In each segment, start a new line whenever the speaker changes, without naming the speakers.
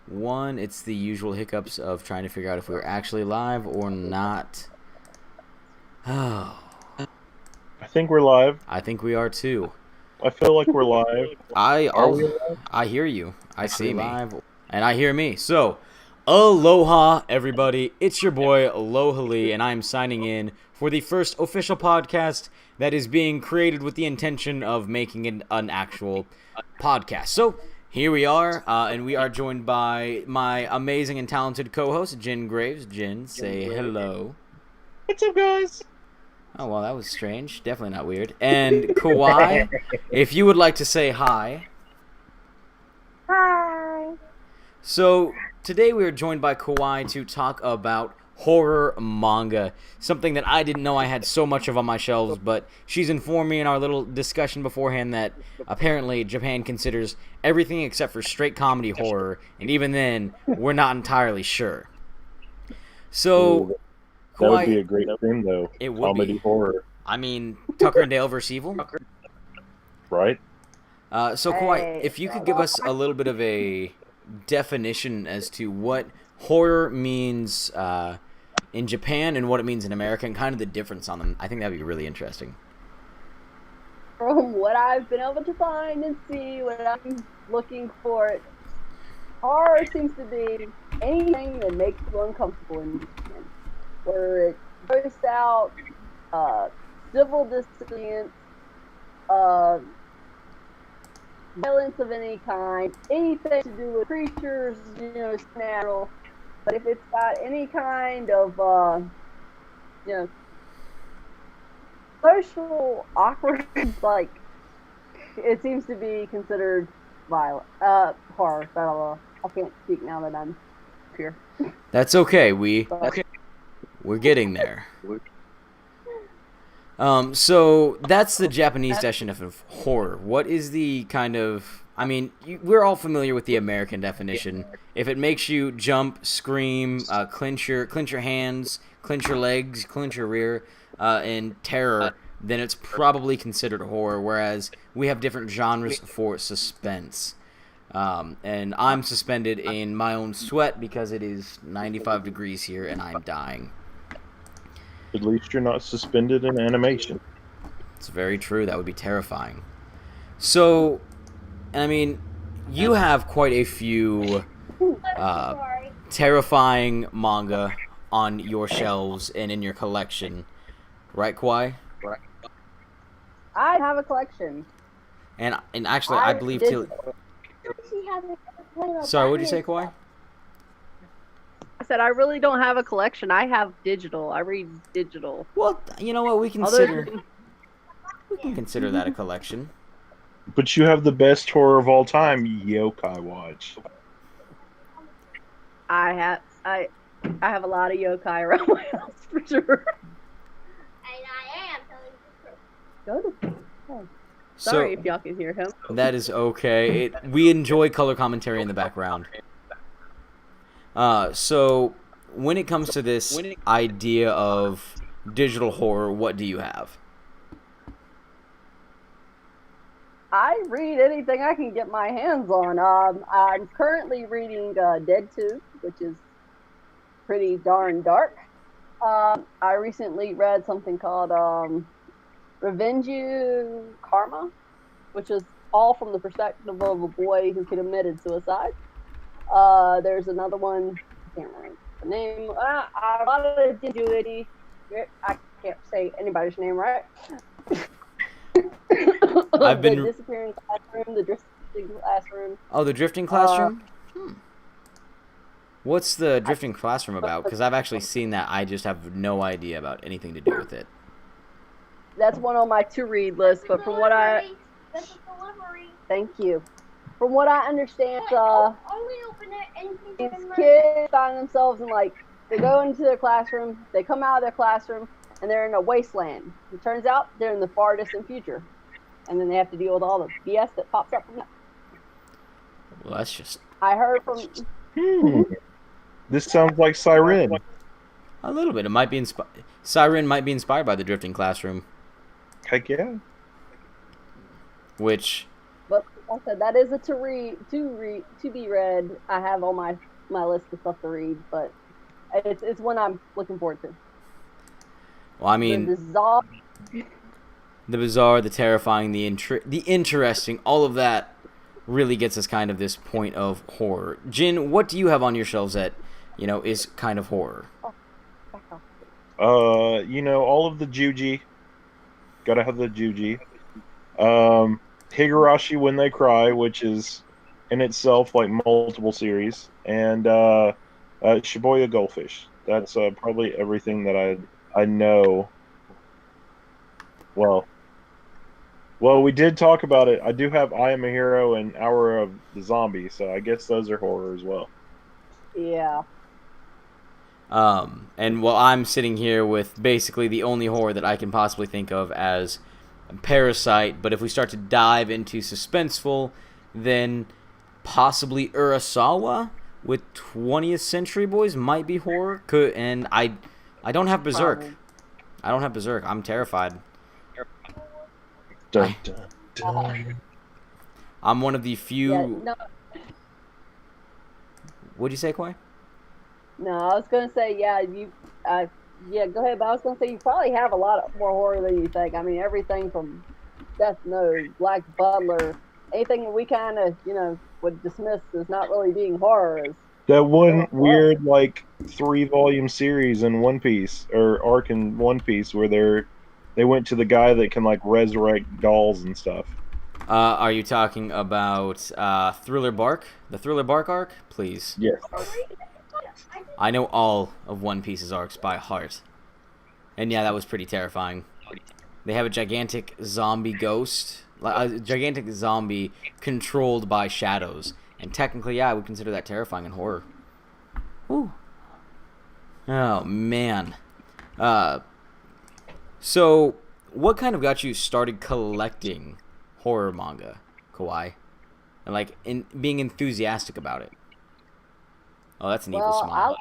1. It's the usual hiccups of trying to figure out if we're actually live or not. Oh,
I think we're live.
I think we are too.
I feel like we're live. Are we live?
I hear you. I see me. And I hear me. So, aloha, everybody. It's your boy, Aloha Lee, and I'm signing in for the first official podcast that is being created with the intention of making it an actual podcast. So, here we are, and we are joined by my amazing and talented co-host, Jen Graves. Jen, say hello.
What's up, guys?
Oh, well, that was strange. Definitely not weird. And Kawaii, if you would like to say hi.
Hi.
So, today we are joined by Kawaii to talk about horror manga, something that I didn't know I had so much of on my shelves, but she's informed me in our little discussion beforehand that apparently Japan considers everything except for straight comedy horror, and even then, we're not entirely sure. So,
That would be
Kawaii,
a great thing, though.
it would
Comedy
be.
horror,
I mean, Tucker and Dale vs. Evil?
right?
So, Kawaii, if you could give us a little bit of a definition as to what horror means in Japan and what it means in America, and kind of the difference on them, I think that would be really interesting.
From what I've been able to find and see, what I'm looking for, horror seems to be anything that makes you uncomfortable in Japan. Where it goes out, civil disobedience, violence of any kind, anything to do with creatures, supernatural. But if it's got any kind of, social awkwardness, like, it seems to be considered violent, horror. But I can't speak now that I'm here.
That's okay. We're getting there. So that's the Japanese definition of horror. What is the kind of... I mean, we're all familiar with the American definition. If it makes you jump, scream, clench your hands, clench your legs, clench your rear, and terror, then it's probably considered horror, whereas we have different genres for suspense. And I'm suspended in my own sweat because it is 95 degrees here and I'm dying.
At least you're not suspended in animation.
It's very true. That would be terrifying. So, I mean, you have quite a few terrifying manga on your shelves and in your collection. Right, Kawaii?
I have a collection.
And actually, I believe too... Sorry, what did you say, Kawaii?
I said I really don't have a collection. I have digital. I read digital.
Well, you know what? We can consider that a collection.
But you have the best horror of all time, Yokai Watch.
I have a lot of yokai around my house for sure.
And I am telling you the truth.
Go to. Sorry if y'all can hear him.
That is okay. We enjoy color commentary in the background. So when it comes to this idea of digital horror, what do you have?
I read anything I can get my hands on. I'm currently reading Dead Tooth, which is pretty darn dark. I recently read something called Revenge You Karma, which is all from the perspective of a boy who committed suicide. There's another one, I can't remember the name. A lot of ambiguity. I can't say anybody's name right.
I've been
the disappearing classroom, the drifting classroom.
Oh, the drifting classroom? What's the drifting classroom about? Because I've actually seen that. I just have no idea about anything to do with it.
That's one on my to-read list, but from what
That's a delivery.
Thank you. From what I understand,
Only open it and you
these
can
kids find themselves in, like, they go into their classroom, they come out of their classroom, and they're in a wasteland. It turns out they're in the far distant future. And then they have to deal with all the BS that pops up from that.
Well, that's just...
I heard from...
This sounds like Siren.
A little bit. It might be Siren might be inspired by the drifting classroom.
Heck yeah.
Which...
But I said that is a to be read. I have on my list of stuff to read, but it's one I'm looking forward to.
Well, I
The
mean,
bizarre.
the bizarre, the terrifying, the interesting, all of that really gets us kind of this point of horror. Jin, what do you have on your shelves that, is kind of horror?
All of the Juji. Gotta have the Juji. Higurashi When They Cry, which is in itself like multiple series, and Shibuya Goldfish. That's probably everything that I know. Well, we did talk about it. I do have I Am a Hero and Hour of the Zombie, so I guess those are horror as well.
Yeah.
And while I'm sitting here with basically the only horror that I can possibly think of as Parasite, but if we start to dive into suspenseful, then possibly Urasawa with 20th Century Boys might be horror. And I don't have Berserk.
Probably.
I don't have Berserk. I'm terrified.
Dun, dun, dun.
I'm one of the few.
Yeah, no,
What'd you say, Koi?
no, I was gonna say yeah, go ahead. But I was gonna say you probably have a lot more horror than you think. I mean, everything from Death Note, Black Butler, anything that we kind of would dismiss as not really being horror is.
That one weird like 3-volume series in One Piece or arc in One Piece where they went to the guy that can like resurrect dolls and stuff.
Are you talking about Thriller Bark? The Thriller Bark arc? Please.
Yes.
I know all of One Piece's arcs by heart. And yeah, that was pretty terrifying. They have a gigantic zombie ghost, a gigantic zombie controlled by shadows. And technically, yeah, I would consider that terrifying and horror. Ooh. Oh, man. So, what kind of got you started collecting horror manga, Kawaii? And, like, being enthusiastic about it? Oh, that's an evil
Well,
smile.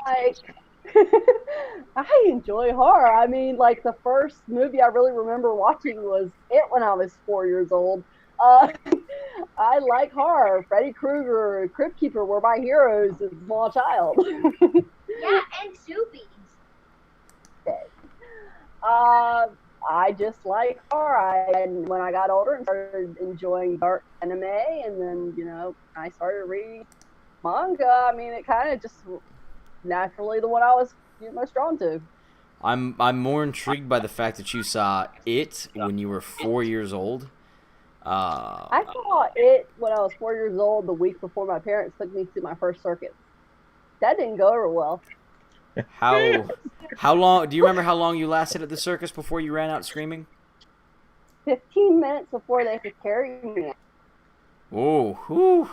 I enjoy horror. I mean, like the first movie I really remember watching was It when I was 4 years old. Uh, I like horror. Freddy Krueger, Crypt Keeper were my heroes as a small child.
Yeah, and Soupy.
I just like horror. And when I got older and started enjoying dark anime, and then I started reading manga. I mean, it kind of just naturally the one I was most drawn to.
I'm more intrigued by the fact that you saw It when you were 4 years old.
I saw it when I was 4 years old, the week before my parents took me to my first circuit. That didn't go over well.
How long? Do you remember how long you lasted at the circus before you ran out screaming?
15 minutes before they could carry me.
Oh, whew.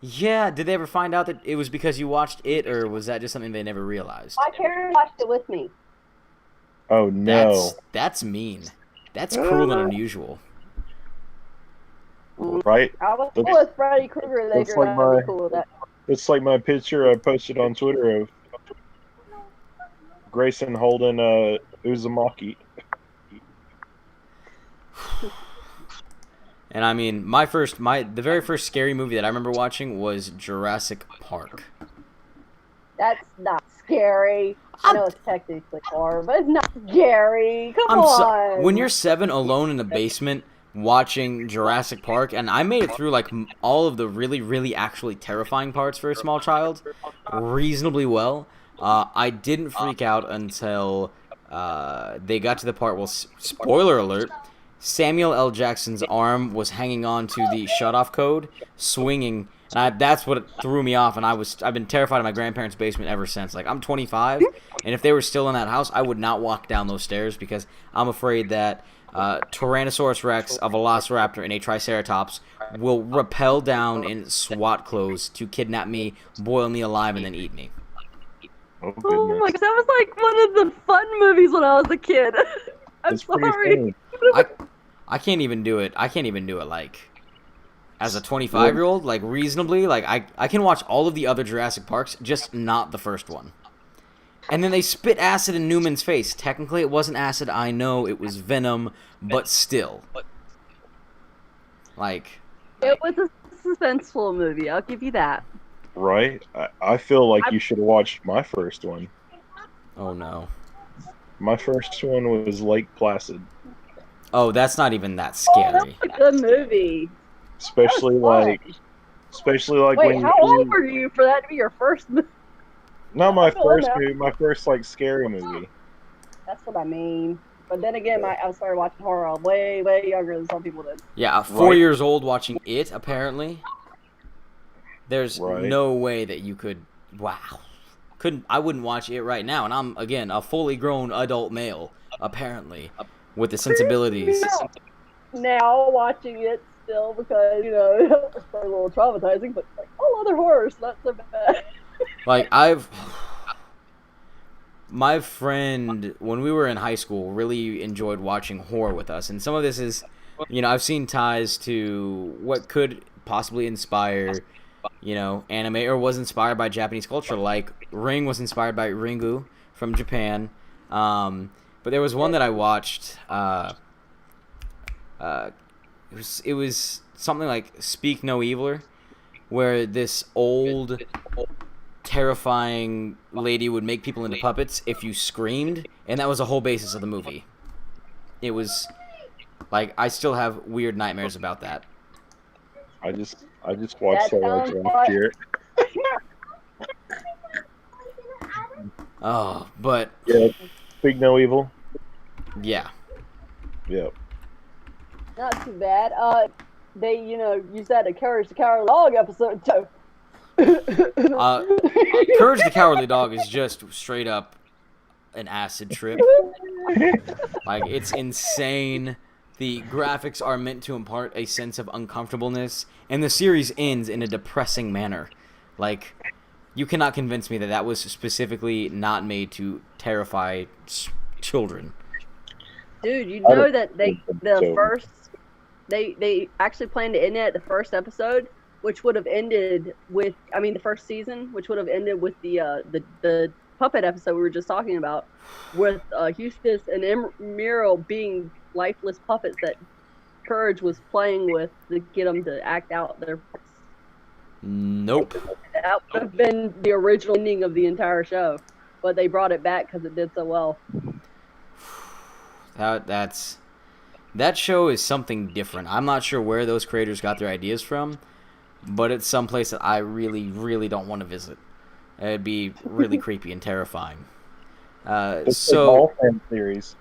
Yeah. Did they ever find out that it was because you watched It, or was that just something they never realized?
My parents watched it with me.
Oh no!
That's mean. That's cruel and unusual.
Right?
I was cool with Freddy Krueger. They
That's
were
like
not
my-
cool with that.
It's like my picture I posted on Twitter of Grayson holding Uzumaki.
And I mean, the very first scary movie that I remember watching was Jurassic Park.
That's not scary. I know it's technically horror, but it's not scary. Come on.
When you're 7 alone in a basement watching Jurassic Park, and I made it through like all of the really, really actually terrifying parts for a small child reasonably well. I didn't freak out until they got to the part. Well, spoiler alert: Samuel L. Jackson's arm was hanging on to the shutoff code, swinging. And that's what threw me off, and I've been terrified of my grandparents' basement ever since. Like, I'm 25, and if they were still in that house, I would not walk down those stairs because I'm afraid that Tyrannosaurus Rex, a Velociraptor, and a Triceratops will rappel down in SWAT clothes to kidnap me, boil me alive, and then eat me.
Oh
Oh
goodness!
my gosh, that was like one of the fun movies when I was a kid. I'm
That's pretty
sorry.
funny.
I can't even do it. I can't even do it, like, as a 25-year-old, like, reasonably. Like, I can watch all of the other Jurassic Parks, just not the first one. And then they spit acid in Newman's face. Technically, it wasn't acid. I know it was venom, but still. Like,
It was a suspenseful movie. I'll give you that.
Right? I feel like you should have watched my first one.
Oh no.
My first one was Lake Placid.
Oh, that's not even that
Oh, that
scary.
was a good movie.
Especially
Fun.
especially like
Wait,
when
how old were you for that to be your first movie?
not my
I
first
know.
movie, my first like scary movie.
That's what I mean. But then again, I started watching horror way, way younger than some people did.
Yeah, 4
Right.
years old watching it, apparently. There's
Right.
no way that you could. Wow. I wouldn't watch it right now. And I'm, again, a fully grown adult male, apparently, with the sensibilities.
Now watching it still because, it's a little traumatizing, but like all other horrors, not so bad.
Like, my friend, when we were in high school, really enjoyed watching horror with us. And some of this is, I've seen ties to what could possibly inspire, anime, or was inspired by Japanese culture. Like, Ring was inspired by Ringu from Japan. But there was one that I watched. It was something like Speak No Eviler, where this old, terrifying lady would make people into puppets if you screamed, and that was the whole basis of the movie. It was like, I still have weird nightmares about that.
I just watched
That
that like
sounds
last year.
Oh, but
Yeah. Speak No Evil.
yeah.
Yep.
Not too bad. They, used that in Courage the Cowardly Dog episode too.
Courage the Cowardly Dog is just straight up an acid trip. Like, it's insane. The graphics are meant to impart a sense of uncomfortableness, and the series ends in a depressing manner. Like, you cannot convince me that that was specifically not made to terrify children.
Dude, you
I
know
don't
that
think so.
they actually planned to end it at the first episode, which would have ended with, the first season, which would have ended with the puppet episode we were just talking about, with Eustace and Muriel being lifeless puppets that Courage was playing with to get them to act out their parts.
Nope.
That would have been the original ending of the entire show, but they brought it back because it did so well.
That show is something different. I'm not sure where those creators got their ideas from, but it's someplace that I really, really don't want to visit. It'd be really creepy and terrifying.
It's like all fan theories.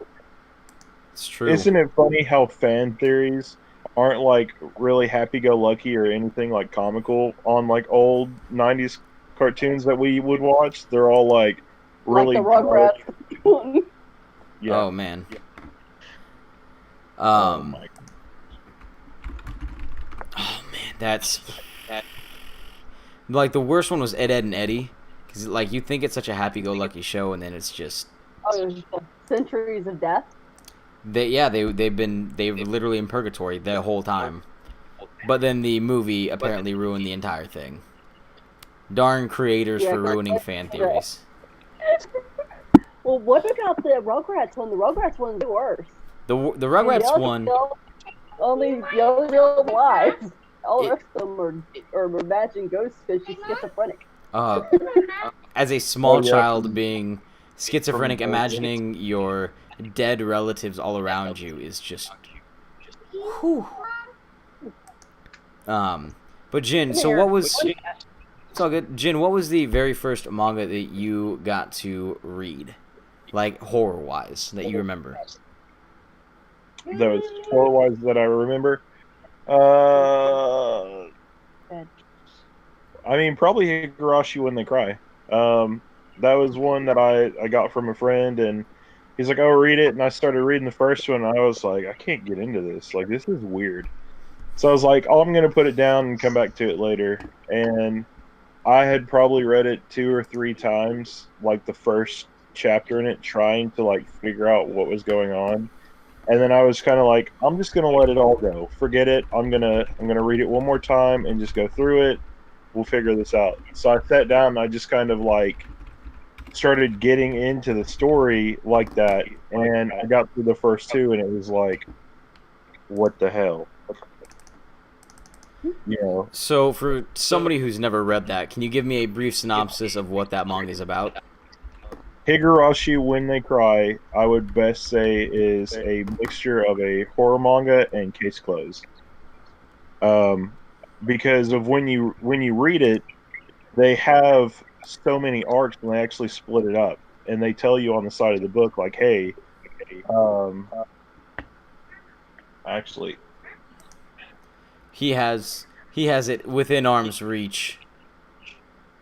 It's true.
Isn't it funny how fan theories aren't like really happy-go-lucky or anything like comical on like old '90s cartoons that we would watch? They're all like really
like the Rugrats one.
Yeah.
Oh man.
Oh my.
Oh man, that's like the worst one was Ed, Ed and Eddie, because like you think it's such a happy-go-lucky show, and then it's just
Centuries of Death.
they've literally in purgatory the whole time. But then the movie apparently ruined the entire thing. Darn creators for ruining fan theories.
Well, what about the Rugrats one? The Rugrats one's the worst.
The Rugrats one.
Only the real lives. All the rest of them are matching ghosts because she's schizophrenic.
As a small child being schizophrenic, imagining your dead relatives all around you is just. Whew. But Jin, so what was? It's all good. Jin, what was the very first manga that you got to read, like horror-wise, that you remember?
Those horror-wise that I remember. Probably Higurashi When They Cry. That was one that I got from a friend, and he's like, "Oh, read it." And I started reading the first one, and I was like, "I can't get into this. Like, this is weird." So I was like, "Oh, I'm gonna put it down and come back to it later." And I had probably read it 2 or 3 times, like the first chapter in it, trying to like figure out what was going on. And then I was kind of like, I'm just gonna let it all go. Forget it. I'm gonna read it one more time and just go through it. We'll figure this out. So I sat down and I just kind of like started getting into the story like that, and I got through the first 2, and it was like, what the hell? You know,
So, for somebody who's never read that, can you give me a brief synopsis of what that manga is about?
Higurashi When They Cry, I would best say, is a mixture of a horror manga and case closed. Um, because of when you read it, they have so many arcs and they actually split it up and they tell you on the side of the book like, hey, um, actually,
He has it within arm's reach.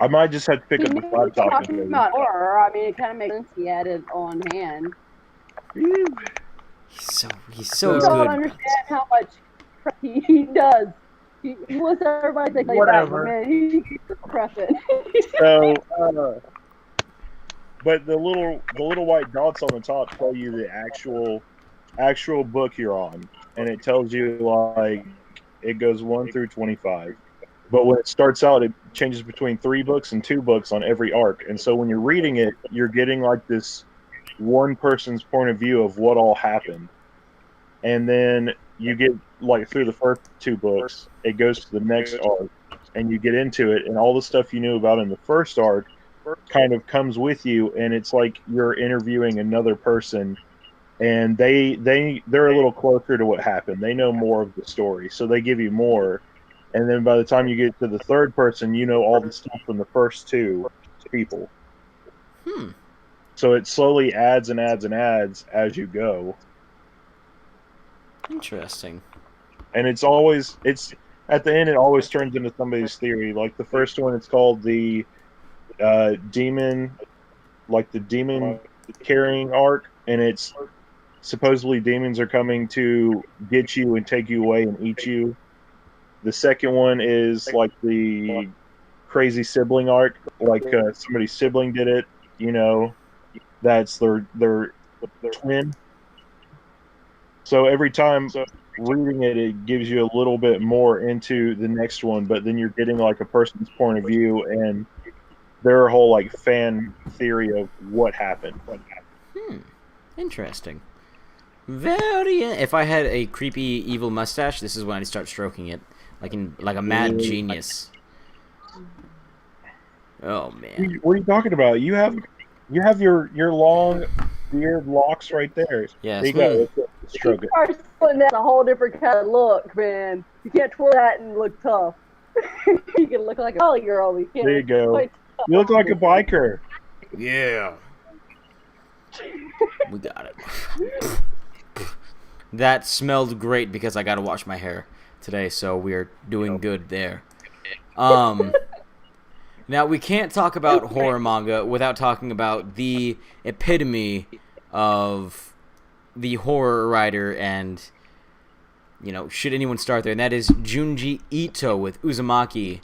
I might just have to pick
He
up
knew
the
we were
laptop
talking
and
about horror. I mean, it kind of makes sense he had it on hand.
He's
So-
so
You don't
good.
understand how much he does. He wants everybody to play back, but man, he press it.
so but the little white dots on the top tell you the actual book you're on, and it tells you like it goes 1 through 25. But when it starts out, it changes between 3 books and 2 books on every arc, and so when you're reading it, you're getting like this one person's point of view of what all happened, and then you get like through the first 2 books, it goes to the next arc, and you get into it, and all the stuff you knew about in the first arc kind of comes with you, and it's like you're interviewing another person, and they're a little closer to what happened. They know more of the story, so they give you more. And then by the time you get to the third person, you know all the stuff from the first 2 people.
Hmm.
So it slowly adds and adds and adds as you go.
Interesting.
And it's at the end it always turns into somebody's theory. Like the first one, it's called the demon, like the demon carrying arc, and it's supposedly demons are coming to get you and take you away and eat you. The second one is like the crazy sibling arc, like somebody's sibling did it, you know, that's their twin. So every time reading it, it gives you a little bit more into the next one, but then you're getting like a person's point of view and their whole like fan theory of what happened.
Hmm. Interesting. Very. If I had a creepy evil mustache, this is when I'd start stroking it, like a mad genius. Oh man.
What are you talking about? You have your long beard locks right there.
Yes.
There you go. Let's stroke
You
it.
start putting that a whole different kind of look, man. You can't twirl that and look tough. You can look like a poly girl. You can't
There you
look
go.
quite tough.
You look like a biker.
Yeah. We got it. That smelled great because I got to wash my hair today, so we're doing good there. Now we can't talk about horror manga without talking about the epitome of the horror writer, and should anyone start there, and that is Junji Ito with Uzumaki,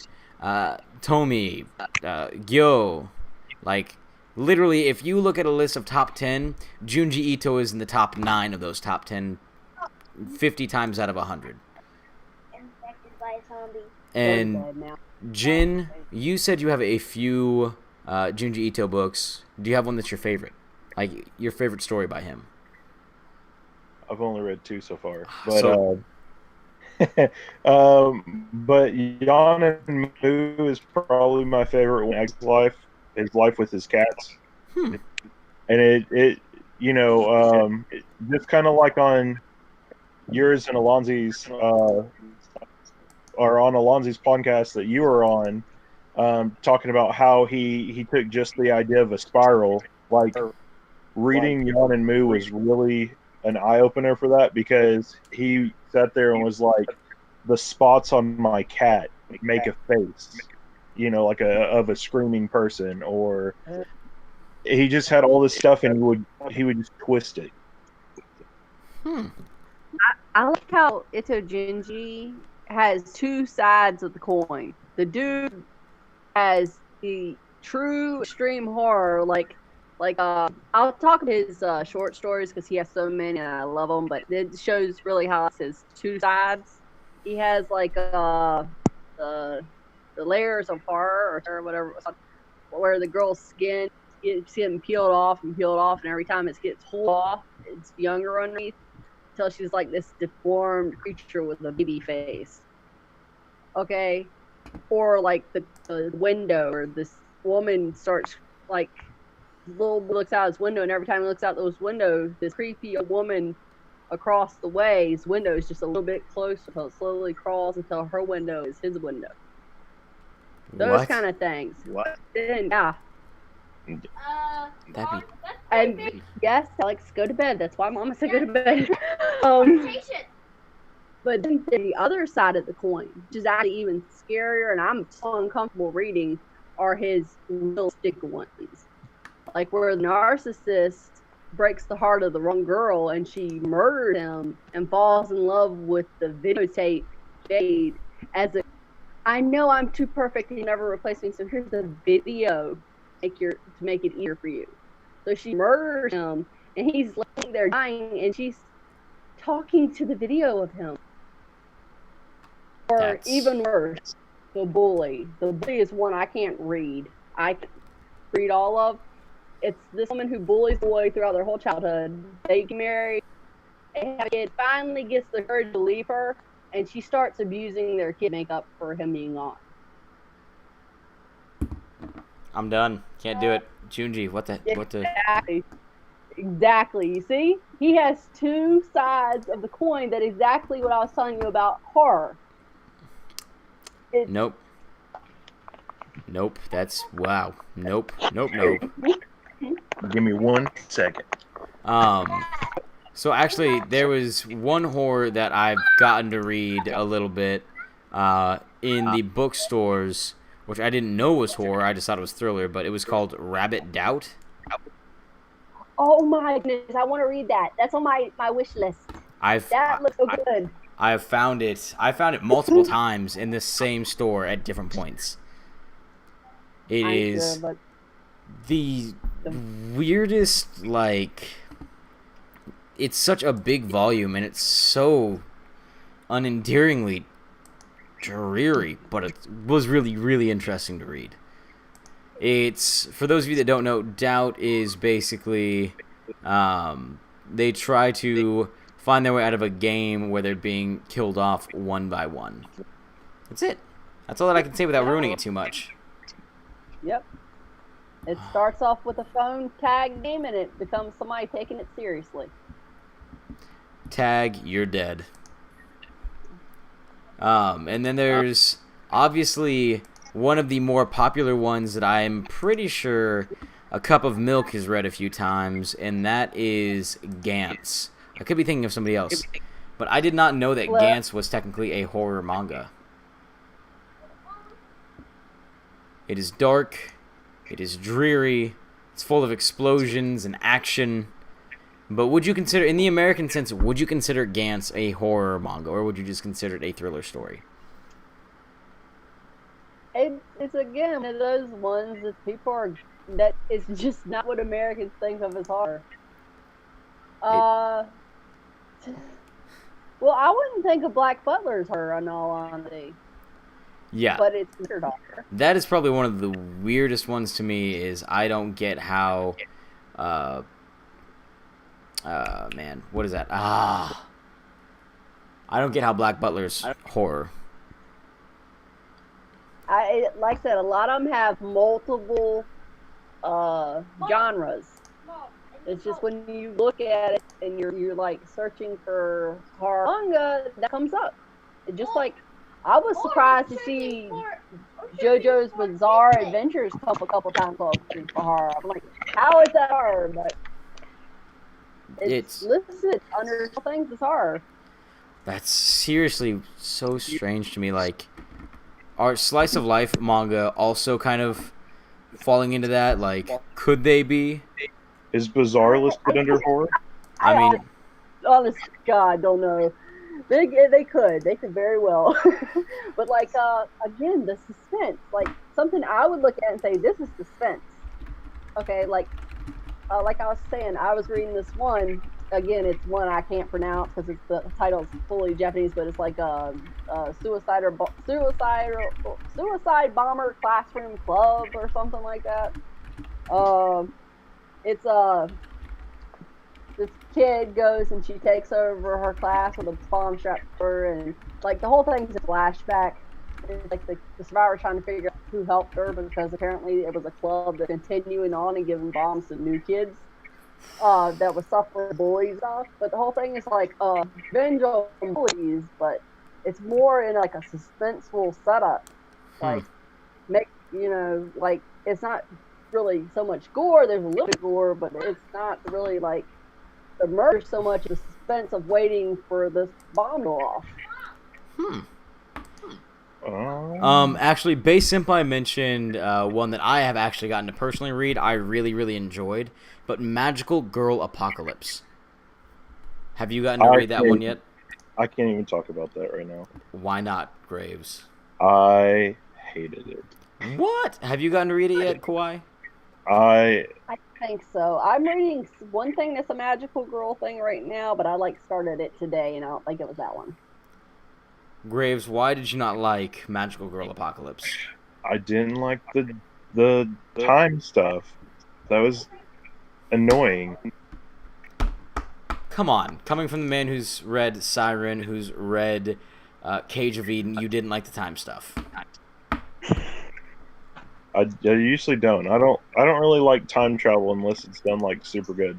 Tomi, Gyo. Like, literally, if you look at a list of top 10, Junji Ito is in the top 9 of those top 10, 50 times out of 100.
Infected by a zombie.
And
Dead now.
Jin, you said you have a few Junji Ito books. Do you have one that's your favorite? Like, your favorite story by him?
I've only read 2 so far, but but Yon and Moo is probably my favorite one. His life with his cats,
Hmm.
and it just kind of like on yours and Alonzi's or on Alonzi's podcast that you were on, talking about how he took just the idea of a spiral. Like reading Yon and Moo was really an eye opener for that, because he sat there and was like, the spots on my cat make a face, like of a screaming person, or he just had all this stuff and he would just twist it.
Hmm.
I like how Ito Junji has 2 sides of the coin. The dude has the true extreme horror, like I'll talk about his short stories because he has so many and I love them, but it shows really how it's his 2 sides. He has like the layers of horror or whatever, where the girl's skin gets getting peeled off, and every time it gets pulled off, it's younger underneath until she's like this deformed creature with a baby face. Okay, or like the window, or this woman starts like little looks out his window, and every time he looks out those windows, this creepy woman across the way, his window is just a little bit closer until it slowly crawls until her window is his window. Those
What?
kind of things. What? Yeah.
That'd be
And yes, Alex, go to bed. That's why Mama said go to bed. um, but then the other side of the coin, which is actually even scarier, and I'm so uncomfortable reading, are his realistic ones. Like where the narcissist breaks the heart of the wrong girl and she murders him and falls in love with the videotape Jade as a, I know I'm too perfect and you never replace me, so here's the video to make it easier for you. So she murders him and he's laying there dying and she's talking to the video of him. Or even worse, the bully. The bully is one I can't read. I can't read all of. It's this woman who bullies the boy throughout their whole childhood. They get married, they have a kid, finally gets the courage to leave her, and she starts abusing their kid makeup for him being gone.
I'm done. Can't do it. Junji, what the?
Exactly. You see? He has two sides of the coin. That exactly what I was telling you about horror.
Nope. That's wow. Nope.
Give me 1 second.
So actually, there was one horror that I've gotten to read a little bit in the bookstores, which I didn't know was horror. I just thought it was thriller, but it was called Rabbit Doubt.
Oh my goodness, I want to read that. That's on my wish list. That looks so good.
I found it multiple times in this same store at different points. It is the weirdest, like, it's such a big volume and it's so unendearingly dreary, but it was really, really interesting to read. It's, for those of you that don't know, Doubt is basically, they try to find their way out of a game where they're being killed off one by one. That's it. That's all that I can say without ruining it too much.
Yep. It starts off with a phone tag game and it becomes somebody taking it seriously.
Tag, you're dead. And then there's obviously one of the more popular ones that I'm pretty sure A Cup of Milk has read a few times, and that is Gantz. I could be thinking of somebody else, but I did not know that Gantz was technically a horror manga. It is dark, it is dreary, it's full of explosions and action. But would you consider, in the American sense, would you consider Gantz a horror manga, or would you just consider it a thriller story?
It's again one of those ones that people are, that is just not what Americans think of as horror. Well, I wouldn't think of Black Butler as horror, in all honesty.
Yeah.
But it's weird horror.
That is probably one of the weirdest ones to me, is I don't get how, man, what is that? I don't get how Black Butler's horror.
Like I said, a lot of them have multiple genres. It's just when you look at it and you're like searching for horror manga, that comes up. It just like, I was surprised to see JoJo's Bizarre Adventures come a couple times for horror. I'm like, how is that horror? But it's listed under things as horror.
That's seriously so strange to me. Like, are slice of life manga also kind of falling into that? Like, could they be?
Is Bizarre listed under horror?
I mean,
honest God, don't know. They could very well. But like, again, the suspense, like something I would look at and say, this is suspense. Okay, like I was saying, I was reading this one. Again, it's one I can't pronounce because the title is fully Japanese, but it's like suicide bomber classroom club or something like that. It's this kid goes and she takes over her class with a bomb strapped to her, and like the whole thing's a flashback. It's like the survivor trying to figure out who helped her because apparently it was a club that continuing on and giving bombs to new kids that was suffering bullies stuff. But the whole thing is like revenge on bullies, but it's more in like a suspenseful setup. Like make like it's not really so much gore. There's a little bit of gore, but it's not really like the murder so much the suspense of waiting for this bomb to go off.
Actually, Base Senpai mentioned one that I have actually gotten to personally read. I really, really enjoyed, but Magical Girl Apocalypse. Have you gotten to read that one yet?
I can't even talk about that right now.
Why not, Graves?
I hated it.
What? Have you gotten to read it yet, Kawaii?
I
think so. I'm reading one thing that's a magical girl thing right now, but I started it today, and I don't think it was that one.
Graves, why did you not like Magical Girl Apocalypse?
I didn't like the time stuff. That was annoying.
Come on, coming from the man who's read Siren, who's read Cage of Eden, you didn't like the time stuff.
I usually don't. I don't really like time travel unless it's done like super good.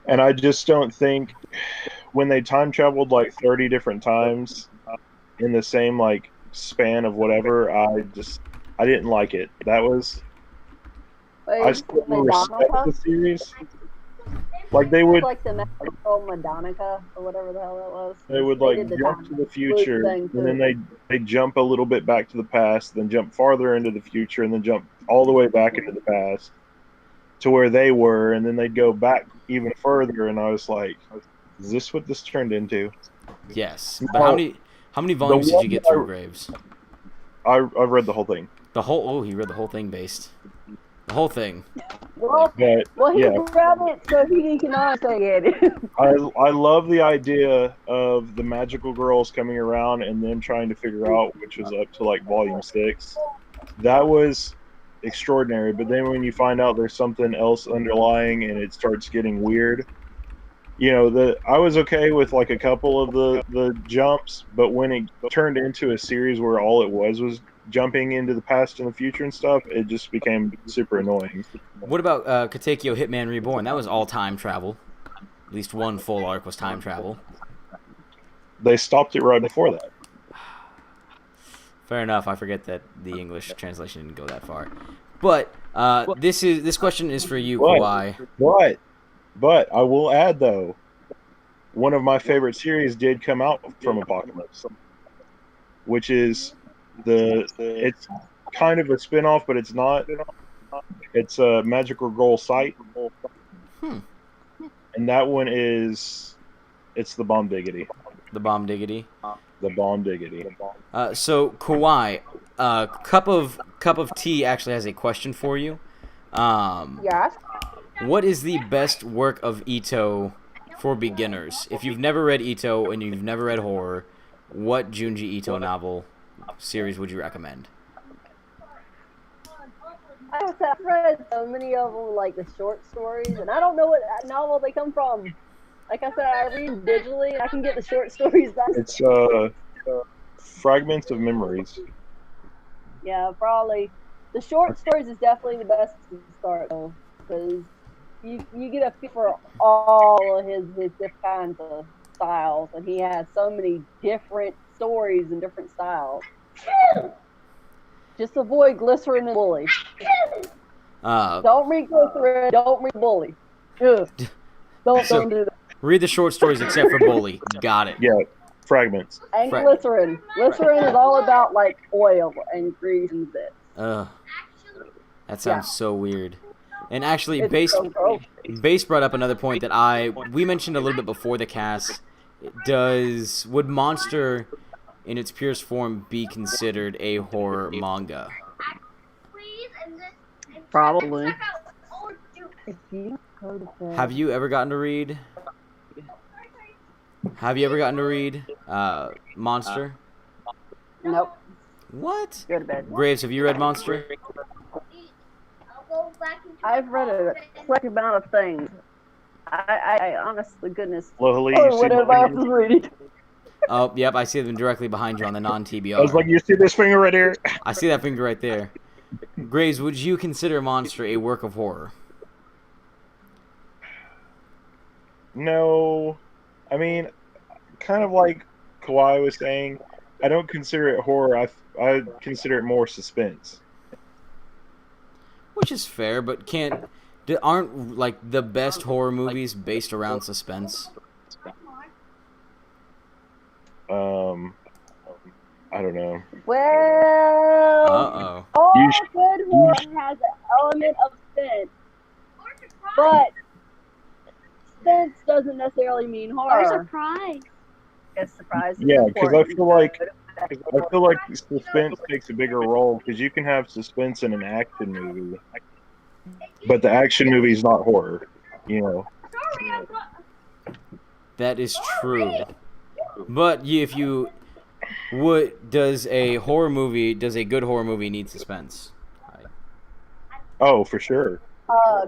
And I just don't think when they time traveled like 30 different times in the same like span of whatever, I didn't like it. That was I still respect the series. Like they would
like the magical Madonica or whatever the hell that was.
They would like jump to the future and then they jump a little bit back to the past, then jump farther into the future, and then jump all the way back into the past to where they were, and then they'd go back even further. And I was like, "Is this what this turned into?"
Yes, but how many volumes did you get through, Graves?
I read the whole thing.
The whole? Oh, he read the whole thing, Based. The whole thing.
Well, he read it so he can say it.
I love the idea of the magical girls coming around and them trying to figure out which was up to like volume 6. That was extraordinary. But then when you find out there's something else underlying and it starts getting weird, I was okay with like a couple of the jumps, but when it turned into a series where all it was jumping into the past and the future and stuff, it just became super annoying.
What about Katekyo Hitman Reborn? That was all time travel. At least one full arc was time travel.
They stopped it right before that.
Fair enough. I forget that the English translation didn't go that far. But this question is for you, Kawaii.
But I will add though, one of my favorite series did come out from Apocalypse, which is it's kind of a spin-off, but it's not. It's a Magical Girl Sight. And that one it's the Bomb Diggity.
The Bomb Diggity.
The Bomb Diggity.
So Kawaii, cup of tea actually has a question for you.
Yes.
What is the best work of Ito for beginners? If you've never read Ito and you've never read horror, what Junji Ito novel series would you recommend?
I've read so many of them, like the short stories, and I don't know what novel they come from. Like I said, I read digitally, and I can get the short stories back.
It's Fragments of Memories.
Yeah, probably. The short stories is definitely the best to start, though, because you get a feel for all of his different kinds of styles, and he has so many different stories and different styles. Just avoid Glycerin and Bully. Don't read Glycerin, don't read Bully. Don't do that.
Read the short stories except for Bully. Got it.
Yeah, Fragments.
And Glycerin. Glycerin is all about like oil and grease and bits.
That sounds so weird. And actually, Base brought up another point that we mentioned a little bit before the cast. Would Monster, in its purest form, be considered a horror manga?
Probably.
Have you ever gotten to read? Monster?
Nope.
What?
Go to bed.
Graves, have you read Monster?
I've read a quick amount of things. I honest to goodness.
Slowly,
what else is reading?
Oh, yep, I see them directly behind you on the non-TBR.
I was like, you see this finger right here?
I see that finger right there. Graves, would you consider Monster a work of horror?
No. I mean, kind of like Kawaii was saying, I don't consider it horror. I consider it more suspense.
Which is fair, but aren't like the best horror movies based around suspense?
I don't know.
Well,
Uh-oh.
all
You
good horror has an element of suspense, but suspense doesn't necessarily mean
Or
horror.
surprise.
It's surprising.
Yeah, because I feel like suspense takes a bigger role because you can have suspense in an action movie, but the action movie is not horror. You know.
That is true. But if you does a good horror movie need suspense?
Oh, for sure.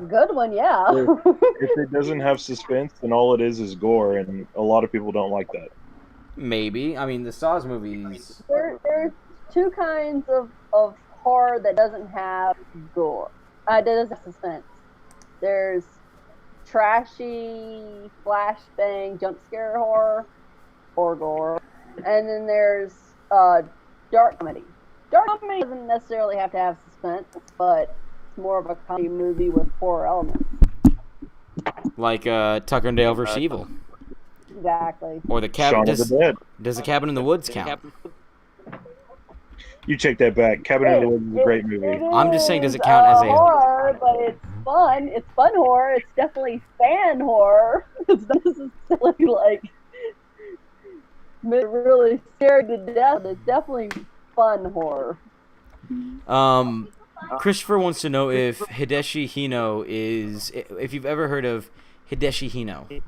Good one, yeah.
If it doesn't have suspense, then all it is gore, and a lot of people don't like that.
Maybe. I mean, the Saws movies.
There's two kinds of horror that doesn't have gore. That doesn't have suspense. There's trashy, flashbang, jump scare horror, or gore. And then there's dark comedy. Dark comedy doesn't necessarily have to have suspense, but it's more of a comedy movie with horror elements.
Like Tucker and Dale vs. Evil.
Exactly.
Or the cabin.
Shaun of the Dead.
Does the Cabin in the Woods count?
You take that back. Cabin in the Woods is a great movie.
I'm just saying, does it count as a
horror? But it's fun. It's fun horror. It's definitely fan horror. It's not necessarily like really scared to death. It's definitely fun horror.
Christopher wants to know if Hideshi Hino if you've ever heard of Hideshi Hino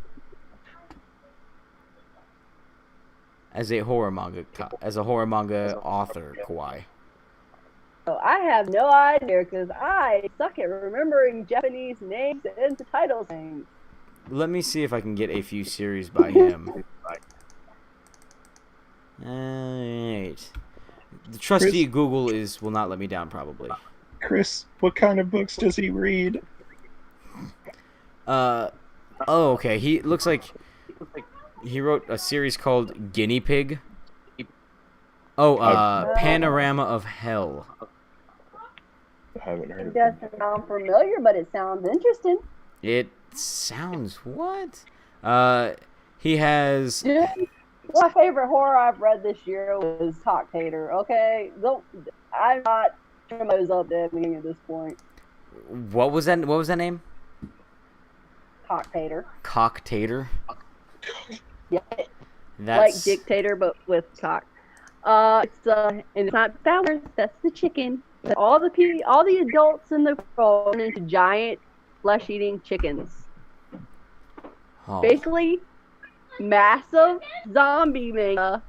as a horror manga author, Kawaii.
So I have no idea because I suck at remembering Japanese names and the title names.
Let me see if I can get a few series by him. Alright. The trusty Google will not let me down, probably.
Chris, what kind of books does he read?
Oh, okay. He looks like he wrote a series called Guinea Pig. Oh, Panorama of Hell.
I haven't heard
It
of it.
doesn't sound familiar, but it sounds interesting.
It sounds what? He has.
Dude, my favorite horror I've read this year was Cocktator. Okay, I'm not turning those up at me at this point.
What was that? What was that name?
Cocktator.
Cocktator.
Yeah,
That's
like dictator, but with cock. And it's not Bowers. That's the chicken. All the adults in the world turn into giant flesh-eating chickens.
Oh.
Basically, massive zombie manga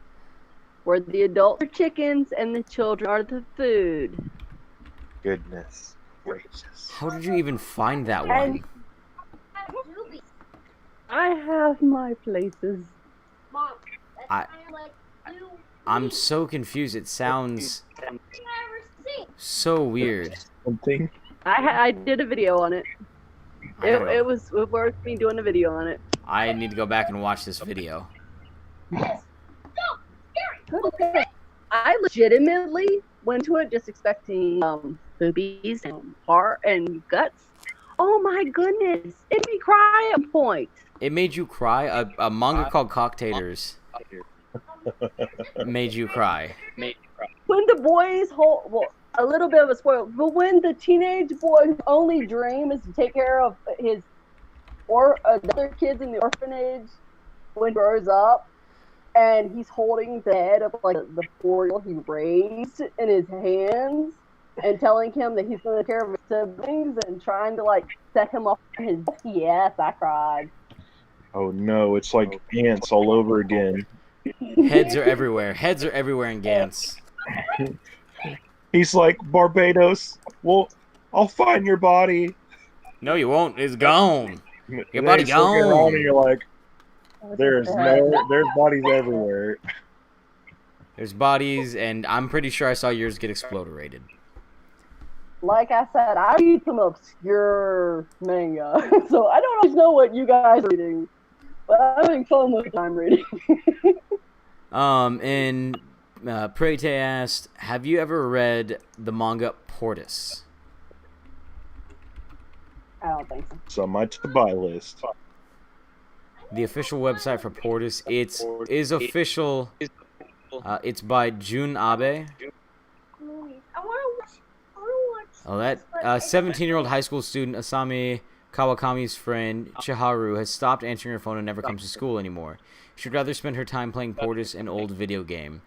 where the adults are chickens and the children are the food.
Goodness gracious.
How did you even find that one?
I have my places.
Mom,
I-
that's kind of like you.
I'm so confused. It sounds
You never see.
so weird.
Something.
I did a video on it. It was worth me doing a video on it.
I need to go back and watch this video.
I legitimately went to it just expecting boobies and heart and guts. Oh my goodness! It made me cry at a point.
It made you cry? A manga called Cocktators made you cry.
When the boys a little bit of a spoiler, but when the teenage boy's only dream is to take care of his other kids in the orphanage when he grows up, and he's holding the head of like the 4-year-old he raised in his hands and telling him that he's going to take care of his siblings and trying to like set him up for his yes, I cried.
Oh no, it's like ants all over again.
Heads are everywhere. Heads are everywhere in Gantz.
He's like, Barbados, well, I'll find your body.
No, you won't. It's gone.
And
Your
then
body
he's looking around
gone.
and you're like, There's bodies everywhere.
There's bodies, and I'm pretty sure I saw yours get exploderated.
Like I said, I read some obscure manga, so I don't always know what you guys are reading, but I'm having fun with what I'm reading.
And Prete asked, have you ever read the manga Portis?
I don't think so.
So my to-buy list.
The official website for Portis, is official. It's by Jun Abe. Oh, that 17-year-old high school student Asami Kawakami's friend Chiharu has stopped answering her phone and never comes to school anymore. She'd rather spend her time playing Portis, an old video game.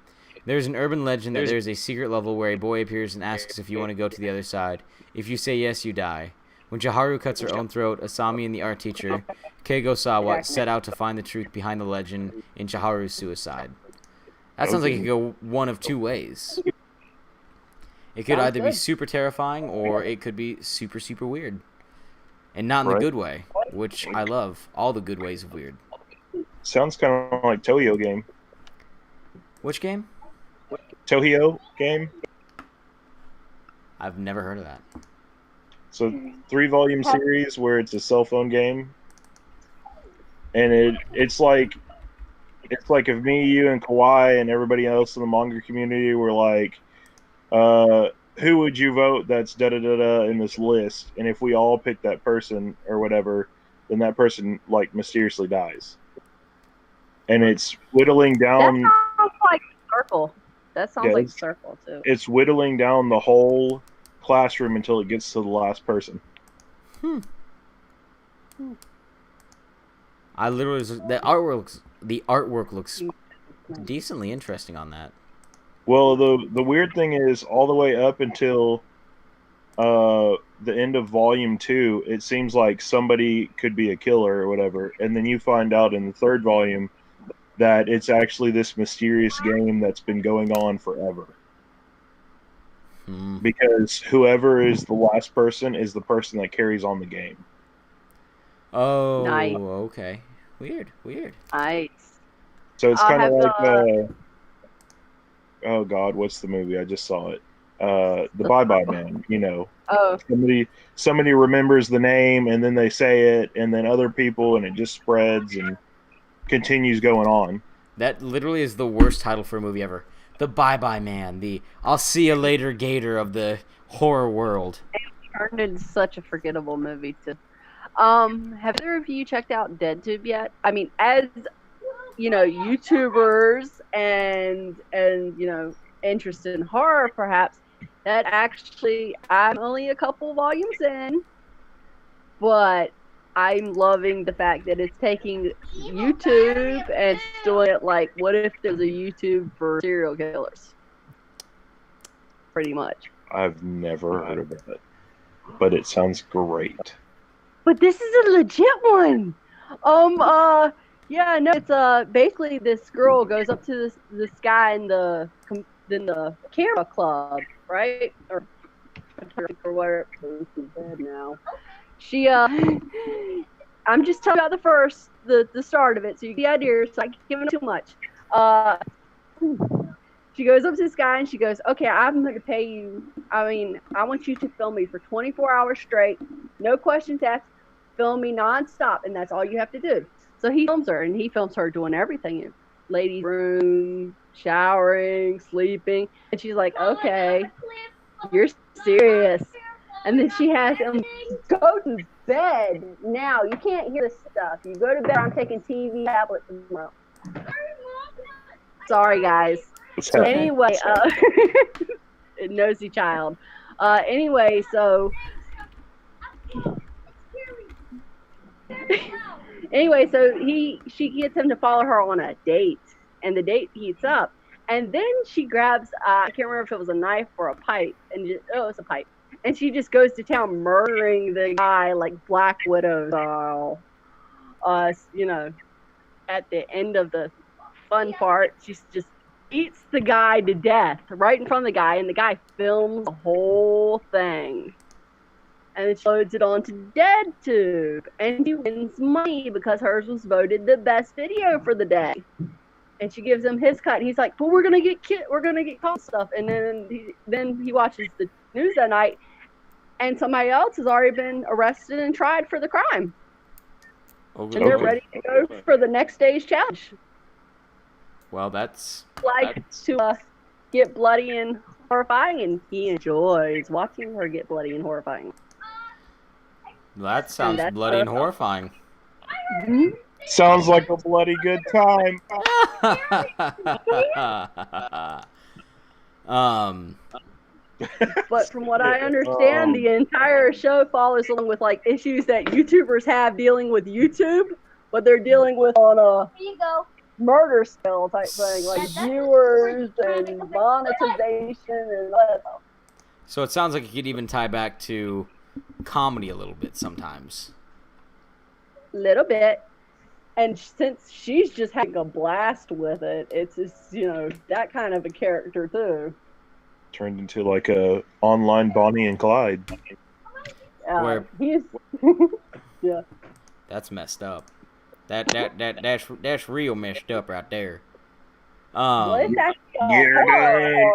There's an urban legend that there's a secret level where a boy appears and asks if you want to go to the other side. If you say yes, you die. When Chiharu cuts her own throat, Asami and the art teacher, Keigo Sawa, set out to find the truth behind the legend in Chiharu's suicide. That sounds like it could go one of two ways. It could either be super terrifying or it could be super, super weird. And not in the good way, which I love. All the good ways of weird.
Sounds kind of like Tohyo game.
Which game?
Tohyo game.
I've never heard of that.
So 3-volume series where it's a cell phone game. And it's like if me, you, and Kawaii and everybody else in the manga community were like, who would you vote that's da-da-da-da in this list? And if we all pick that person or whatever, then that person, like, mysteriously dies. And it's whittling down...
That sounds like Circle. That sounds like Circle, too.
It's whittling down the whole classroom until it gets to the last person.
I literally... The artwork looks decently interesting on that.
Well, the weird thing is, all the way up until the end of Volume 2, it seems like somebody could be a killer or whatever, and then you find out in the 3rd volume that it's actually this mysterious game that's been going on forever. Because whoever is the last person is the person that carries on the game.
Oh,
nice.
Okay. Weird.
Nice.
So it's kind of like... oh God, what's the movie? I just saw it. The Bye Bye Man. You know, somebody remembers the name and then they say it, and then other people, and it just spreads and continues going on.
That literally is the worst title for a movie ever. The Bye Bye Man. The I'll see you later gator of the horror world.
It turned into such a forgettable movie too. Have either of you checked out DeadTube yet? I mean, as you know, YouTubers and you know, interested in horror, perhaps, that actually, I'm only a couple volumes in, but I'm loving the fact that it's taking YouTube and doing it like, what if there's a YouTube for serial killers? Pretty much.
I've never heard of it, but it sounds great.
But this is a legit one. Yeah, no, it's basically this girl goes up to this guy in the camera club, right? Or whatever. She's dead now. She I'm just telling you about the start of it, so you get the idea. So I can't give it too much. She goes up to this guy and she goes, "Okay, I'm going to pay you. I mean, I want you to film me for 24 hours straight, no questions asked. Film me nonstop, and that's all you have to do." So he films her, and he films her doing everything in ladies' room, showering, sleeping, and she's like, "Okay, you're serious." And then she has him go to bed. Now you can't hear this stuff. You go to bed. I'm taking TV, tablet tomorrow. Sorry, guys. Anyway, nosy child. Anyway, so. Anyway, so she gets him to follow her on a date, and the date heats up, and then she grabs I can't remember if it was a knife or a pipe, and it's a pipe, and she just goes to town murdering the guy like Black Widow style. You know, at the end of the fun part, she just eats the guy to death right in front of the guy, and the guy films the whole thing. and then she loads it onto DeadTube, and she wins money because hers was voted the best video for the day. And she gives him his cut, and he's like, "But we're gonna get caught stuff." And then he watches the news that night, and somebody else has already been arrested and tried for the crime, and they're ready to go for the next day's challenge.
Well, that's
to get bloody and horrifying, and he enjoys watching her get bloody and horrifying.
that sounds bloody and horrifying.
Mm-hmm.
Sounds like a bloody good time.
But from what I understand, the entire show follows along with like issues that YouTubers have dealing with YouTube, but they're dealing with on a
Here you go.
murder scale type thing, like viewers and monetization and all that stuff.
So it sounds like it could even tie back to comedy a little bit sometimes.
Little bit. And since she's just having a blast with it, it's just, that kind of a character too.
Turned into like a online Bonnie and Clyde.
He's yeah.
That's messed up. That's real messed up right there.
Well, it's actually horror.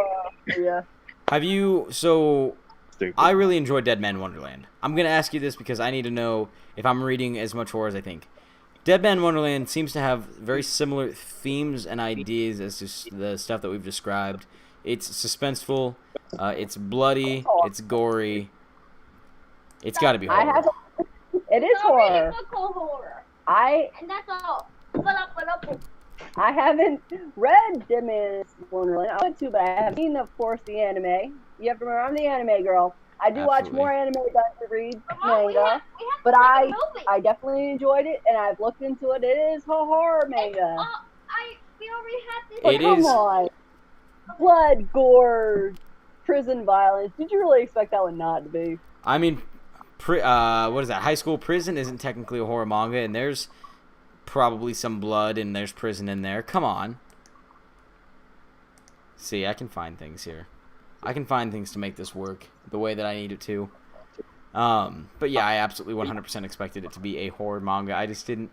Yeah.
Have you? So
Stupid.
I really enjoyed Dead Man Wonderland. I'm gonna ask you this because I need to know if I'm reading as much horror as I think. Dead Man Wonderland seems to have very similar themes and ideas as to the stuff that we've described. It's suspenseful, it's bloody, it's gory. It's got to be horror.
It is horror.
horror. And that's all.
I haven't read Dead Man Wonderland. I want to, but I haven't seen, of course, the anime. You have to remember, I'm the anime girl. I do watch more anime than I read manga, but I definitely enjoyed it, and I've looked into it. It is a horror manga.
We already had this.
But come on. Blood, gore, prison violence. Did you really expect that one not to be?
I mean, what is that? High School Prison isn't technically a horror manga, and there's probably some blood and there's prison in there. Come on. See, I can find things here. I can find things to make this work the way that I need it to. But yeah, I absolutely 100% expected it to be a horror manga. I didn't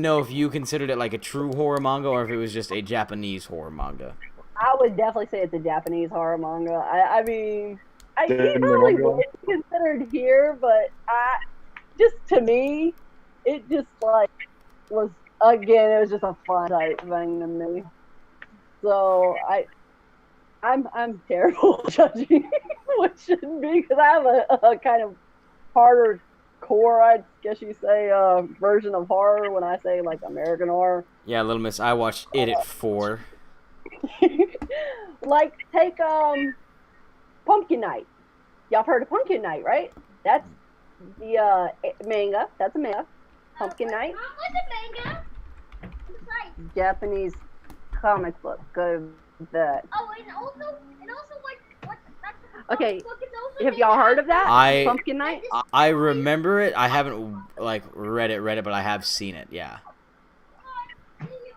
know if you considered it like a true horror manga or if it was just a Japanese horror manga.
I would definitely say it's a Japanese horror manga. I mean, I can't really be considered here, but just to me, it just like was, again, it was just a fun type thing to me. So I'm terrible at judging what shouldn't be, because I have a kind of harder core, I guess you say, version of horror when I say like American horror.
Yeah, Little Miss, I watched it at 4.
Like, take Pumpkin Night. Y'all heard of Pumpkin Night, right? That's the manga. That's a manga. Pumpkin Night.
What's a manga?
Japanese comic book. Go with that.
Oh, and also like
okay. Have y'all heard of that? Pumpkin Night.
I remember it. I haven't like read it, but I have seen it. Yeah.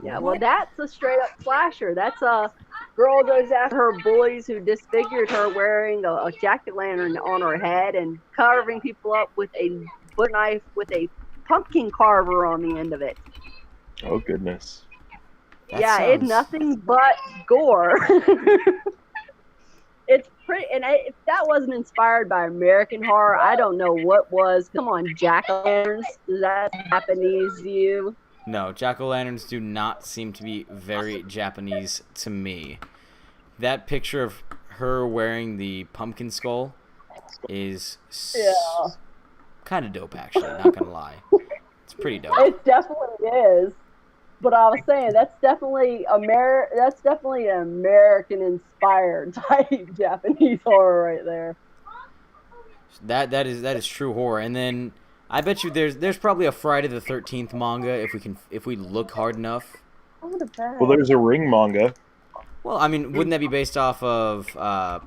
Yeah. Well, that's a straight up slasher. That's a girl goes after her boys who disfigured her, wearing a jack-o'-lantern on her head and carving people up with a butter knife with a pumpkin carver on the end of it.
Oh goodness.
It's nothing but gore. It's pretty, and if that wasn't inspired by American horror, I don't know what was. Come on, jack-o'-lanterns. Is that Japanese to you?
No, jack-o'-lanterns do not seem to be very Japanese to me. That picture of her wearing the pumpkin skull is kind of dope, actually, not gonna lie. It's pretty dope.
It definitely is. But I was saying, that's definitely an American-inspired type Japanese horror right there.
That is true horror. And then I bet you there's probably a Friday the 13th manga if we look hard enough.
Well, there's a Ring manga.
Well, I mean, wouldn't that be based off of
The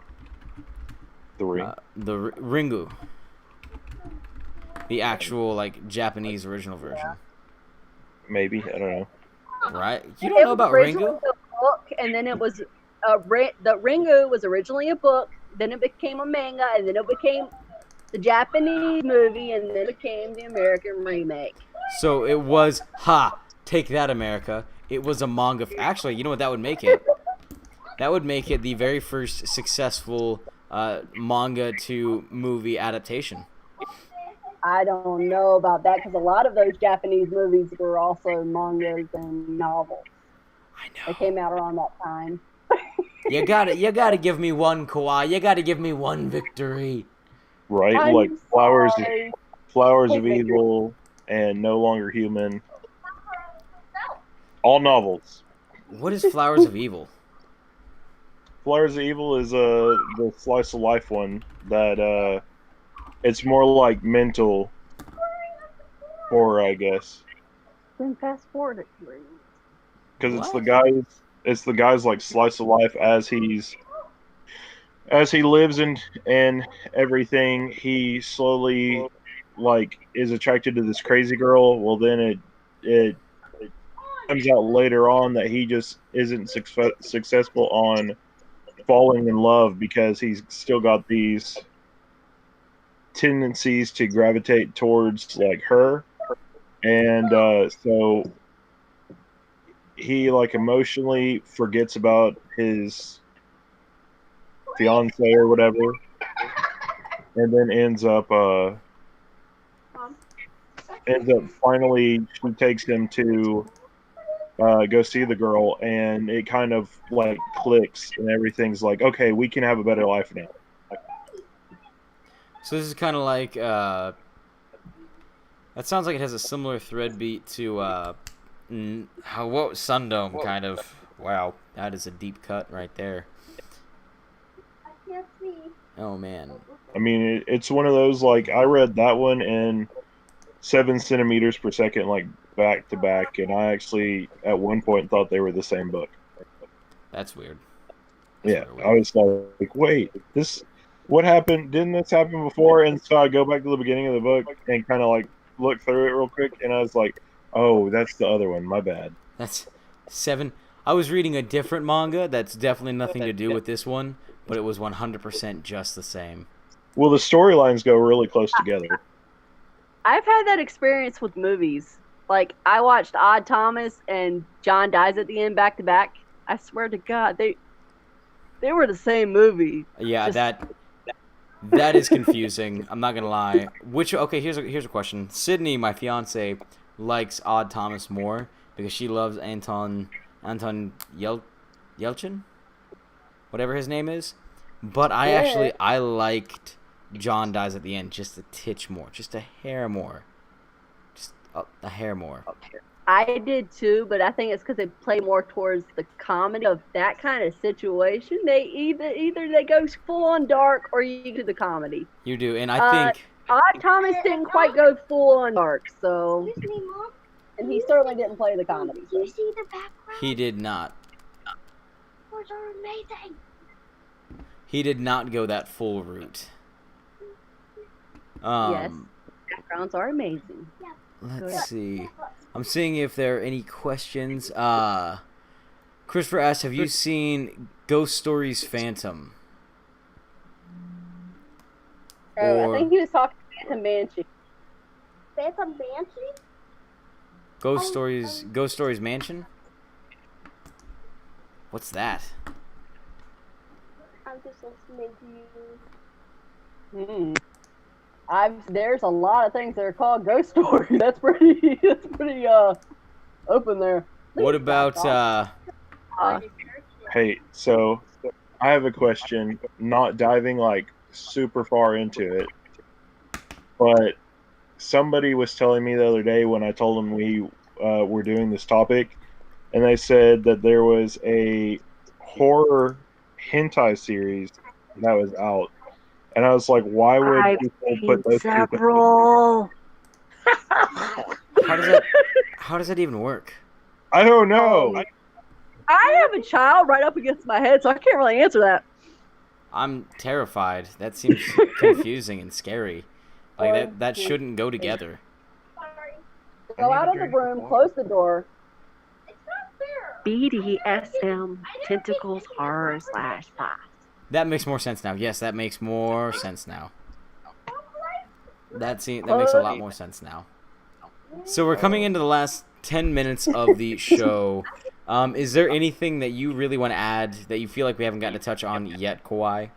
Ring?
The Ringu, the actual like Japanese original version?
Maybe, I don't know.
Right? You don't know about Ringu?
A book, and then it was the Ringu was originally a book, then it became a manga, and then it became the Japanese movie and then became the American remake.
So it was, take that, America. It was a manga. Actually, you know what that would make it? That would make it the very first successful manga to movie adaptation.
I don't know about that because a lot of those Japanese movies were also mangas and novels.
I know.
They came out around that time.
You gotta give me one, Kawaii. You gotta give me one victory.
Right?
I'm
Like Flowers
sorry.
of Evil and No Longer Human. All novels.
What is Flowers of Evil?
Flowers of Evil is the slice of life one that it's more like mental horror, I guess.
Then fast forward it.
Because
What?
it's the guy's like slice of life as he lives and everything. He slowly like is attracted to this crazy girl. Well, then it comes out later on that he just isn't successful on falling in love because he's still got these tendencies to gravitate towards like her, and so he like emotionally forgets about his fiance or whatever, and then ends up finally she takes him to go see the girl, and it kind of like clicks, and everything's like, okay, we can have a better life now.
So this is kind of like that sounds like it has a similar thread beat to what Sundome kind of. Wow, that is a deep cut right there.
I can't see.
Oh man.
I mean, it's one of those like I read that one in 7 centimeters per second, like back to back, and I actually at one point thought they were the same book.
That's weird.
Yeah,
That's
I was like, wait, what happened? Didn't this happen before? And so I go back to the beginning of the book and kind of like look through it real quick, and I was like, oh, that's the other one. My bad.
That's 7. I was reading a different manga that's definitely nothing to do with this one, but it was 100% just the same.
Well, the storylines go really close together.
I've had that experience with movies. Like I watched Odd Thomas and John Dies at the End back to back. I swear to God, they were the same movie.
Yeah,
Just-
that is confusing. I'm not gonna lie. Here's a question. Sydney, my fiance, likes Odd Thomas more because she loves Anton Yelchin, whatever his name is. But I liked John Dies at the End just a titch more, just a hair more, just a hair more.
I did too, but I think it's because they play more towards the comedy of that kind of situation. They either they go full on dark or you do the comedy.
You do, and I think
Odd Thomas didn't quite go full on dark, so
Excuse me, Mom.
and he certainly didn't play the comedy.
Do you see the background?
he did not.
Those are amazing.
He did not go that full route.
Yes, backgrounds are amazing.
Let's see. I'm seeing if there are any questions. Christopher asked, have you seen Ghost Stories Phantom?
I think he was talking to Phantom Banshee.
Phantom Banshee?
Ghost Stories Mansion? What's that?
I'm just listening to you.
There's a lot of things that are called ghost stories. That's pretty open there.
What about
Hey, so I have a question, not diving like super far into it, but somebody was telling me the other day when I told them we were doing this topic, and they said that there was a horror hentai series that was out, and I was like, why would people put those two things?
Several.
how does that even work?
I don't know.
I have a child right up against my head, so I can't really answer that.
I'm terrified. That seems confusing and scary. Like that shouldn't go together.
Sorry.
Go out of the room, close the door.
It's not fair.
BDSM tentacles horror / pop.
That makes more sense now. Yes, that makes more sense now.
Don't play
That makes a lot more sense now. So we're coming into the last 10 minutes of the show. Is there anything that you really want to add that you feel like we haven't gotten to touch on yet, Kawaii?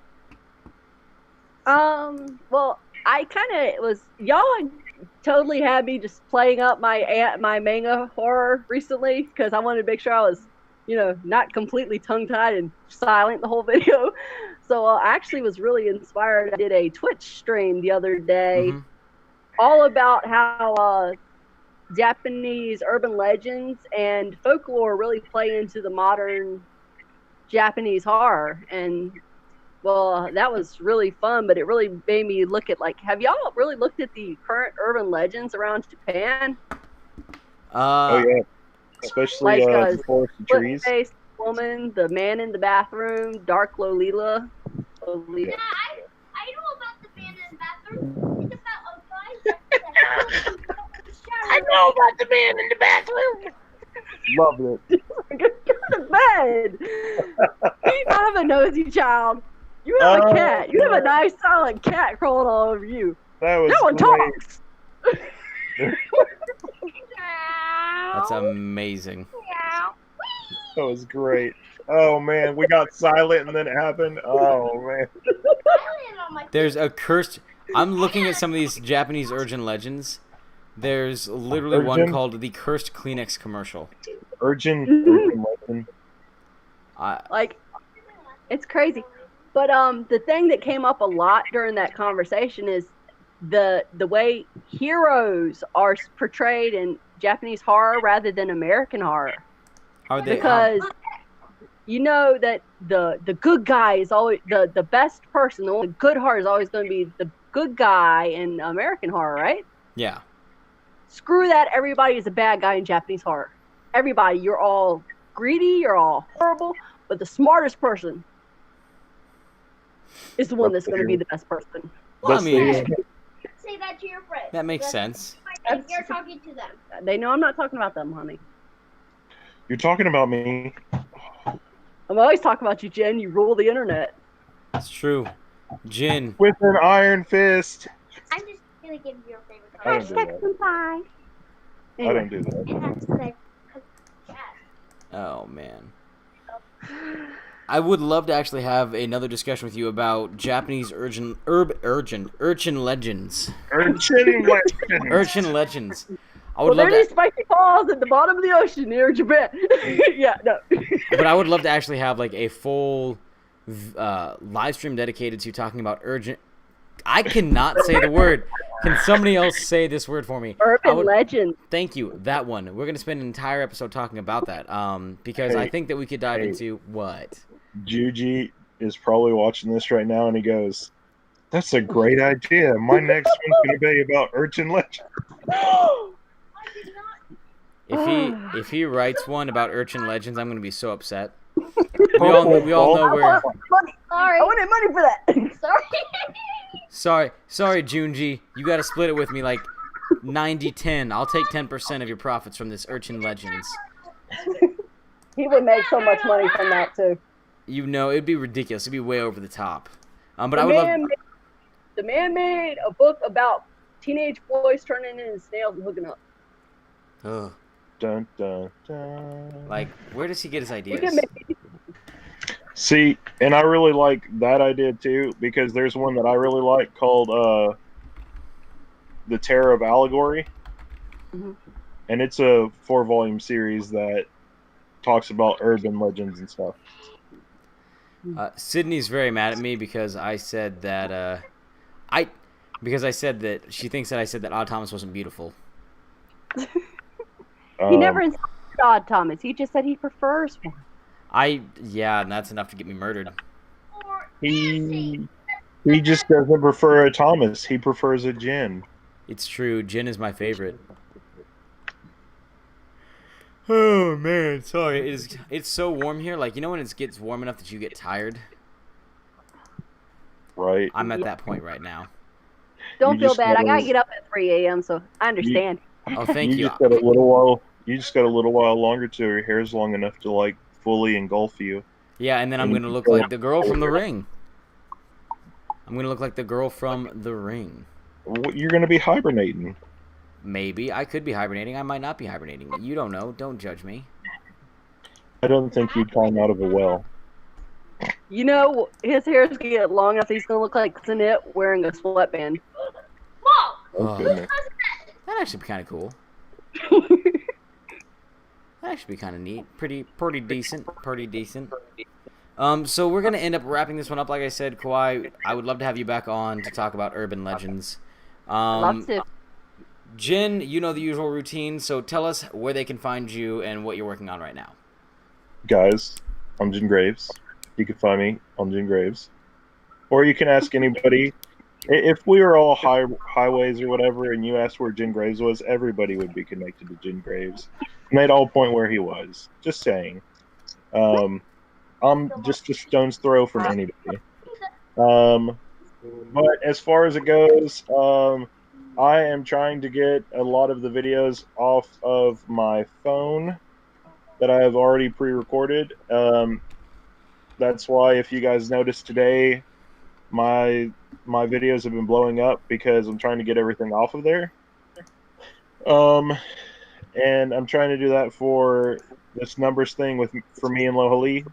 Well, I kind of was y'all totally had me just playing up my manga horror recently because I wanted to make sure I was, not completely tongue-tied and silent the whole video. So I actually was really inspired. I did a Twitch stream the other day, all about how Japanese urban legends and folklore really play into the modern Japanese horror. And well, that was really fun, but it really made me look at, have y'all really looked at the current urban legends around Japan?
Oh yeah, especially the forest of trees.
Split-faced woman, the man in the bathroom, dark Lolita.
Yeah, I know about the man in the bathroom. It's about a guy
I know about the man in the bathroom.
Love it.
Go to bed. You don't have a nosy child. You have a cat. You have a nice, silent cat crawling all over you.
That was
no one
great.
talks.
That's amazing.
That was great. Oh man, we got silent and then it happened. Oh man.
There's a cursed. I'm looking at some of these Japanese urgent legends. There's literally one called the Cursed Kleenex Commercial.
Urgent legend.
It's crazy. But the thing that came up a lot during that conversation is the way heroes are portrayed in Japanese horror rather than American horror.
Are they?
Because you know that the good guy is always the best person. The good heart is always going to be the good guy in American horror, right?
Yeah.
Screw that. Everybody is a bad guy in Japanese horror. Everybody. You're all greedy. You're all horrible. But the smartest person is the one that's going to be the best person.
Well, I mean,
say that to your friends.
that makes sense.
You're talking to them.
They know I'm not talking about them, honey.
You're talking about me.
I'm always talking about you, Jen. You rule the internet.
It's true. Jin.
With an iron fist.
I'm just going to give you your favorite
I don't do that.
Bye.
I don't do that.
It has to say,
Oh man. I would love to actually have another discussion with you about Japanese urchin legends.
Urchin legends.
Urchin legends. I would
Well,
love
there are these
to,
spiky falls at the bottom of the ocean near Japan. Yeah, no.
but I would love to actually have like a full live stream dedicated to talking about urgent. I cannot say the word. Can somebody else say this word for me?
Urban legend.
Thank you. That one. We're gonna spend an entire episode talking about that. Because I think that we could dive into what.
Juji is probably watching this right now, and he goes, "That's a great idea. My next one's going to be about urchin legend."
If he writes one about urchin legends, I'm going to be so upset. We all know where.
Money.
Sorry.
I wanted money for that.
Sorry.
Sorry, Junji. You got to split it with me like 90-10. I'll take 10% of your profits from this urchin legends.
He would make so much money from that too.
You know, it'd be ridiculous. It'd be way over the top. But
the
I would love.
The man made a book about teenage boys turning into snails and hooking up.
Ugh.
Dun, dun, dun.
Like, where does he get his ideas?
See, and I really like that idea too, because there's one that I really like called The Terror of Allegory.
Mm-hmm.
And it's a 4-volume series that talks about urban legends and stuff.
Sydney's very mad at me because I said that she thinks that I said that Odd Thomas wasn't beautiful.
He never insulted Odd Thomas. He just said he prefers one.
And that's enough to get me murdered.
He just doesn't prefer a Thomas. He prefers a Jin.
It's true. Jin is my favorite. Oh man, sorry. It's so warm here. Like, you know when it gets warm enough that you get tired?
Right.
I'm at that point right now.
Don't feel bad. I gotta get up at 3 a.m., so I understand.
Oh, thank you.
Just got a little while. You just got a little while longer till your hair's long enough to like fully engulf you.
Yeah, and then I'm gonna look like the girl from The Ring. I'm gonna look like the girl from The Ring.
You're going to be hibernating.
Maybe I could be hibernating. I might not be hibernating. You don't know. Don't judge me.
I don't think you'd climb out of a well.
You know, his hair's gonna get long enough. He's gonna look like Sinet wearing a sweatband.
Whoa!
Oh, goodness.
That'd actually be kind of cool. That'd actually be kind of neat. Pretty decent. Pretty decent. So we're gonna end up wrapping this one up. Like I said, Kawaii, I would love to have you back on to talk about urban legends.
Lots of.
Jen, you know the usual routine, so tell us where they can find you and what you're working on right now.
Guys, I'm Jen Graves. You can find me on Jen Graves. Or you can ask anybody. If we were all highways or whatever, and you asked where Jen Graves was, everybody would be connected to Jen Graves. And they'd all point where he was. Just saying. I'm just a stone's throw from anybody. But as far as it goes, I am trying to get a lot of the videos off of my phone that I have already pre-recorded. That's why if you guys noticed today, my videos have been blowing up because I'm trying to get everything off of there. And I'm trying to do that for this numbers thing for me and Lohali.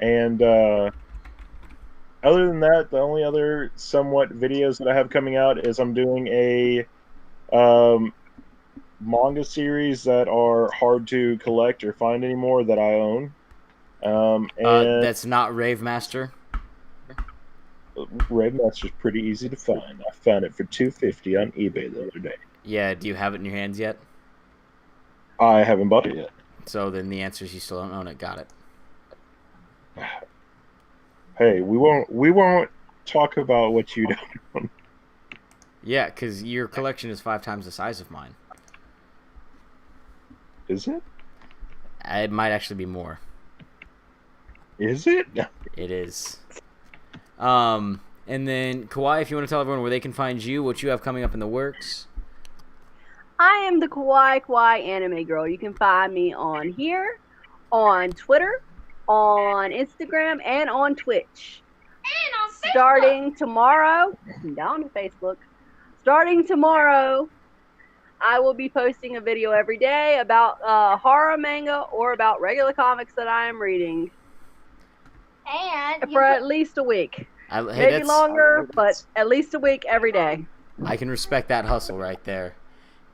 And other than that, the only other somewhat videos that I have coming out is I'm doing a manga series that are hard to collect or find anymore that I own. And
That's not Rave Master.
Rave Master's pretty easy to find. I found it for $250 on eBay the other day.
Yeah, do you have it in your hands yet?
I haven't bought it yet.
So then the answer is you still don't own it. Got it.
Hey, we won't talk about what you don't own.
Yeah, because your collection is 5 times the size of mine.
Is it?
It might actually be more.
Is it?
It is. And then, Kawaii, if you want to tell everyone where they can find you, what you have coming up in the works.
I am the Kawaii Kawaii anime girl. You can find me on here, on Twitter, on Instagram, and on Twitch.
And on Facebook.
Starting tomorrow, down to Facebook. Starting tomorrow, I will be posting a video every day about horror manga or about regular comics that I am reading
And
for at least a week.
Hey,
Maybe longer, but at least a week every day.
I can respect that hustle right there.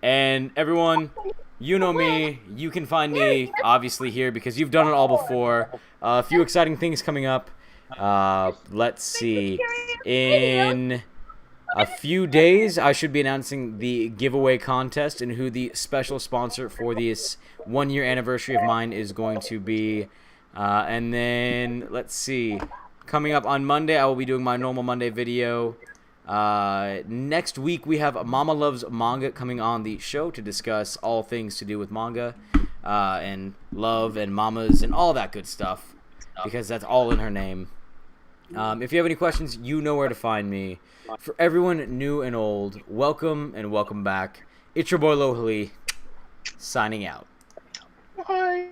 And everyone, you know me. You can find me, obviously, here because you've done it all before. A few exciting things coming up. Let's see. In a few days, I should be announcing the giveaway contest and who the special sponsor for this 1-year anniversary of mine is going to be. And then, let's see. Coming up on Monday, I will be doing my normal Monday video. Next week, we have Mama Loves Manga coming on the show to discuss all things to do with manga and love and mamas and all that good stuff because that's all in her name. If you have any questions, you know where to find me. For everyone new and old, welcome and welcome back. It's your boy Lohali, signing out.
Bye.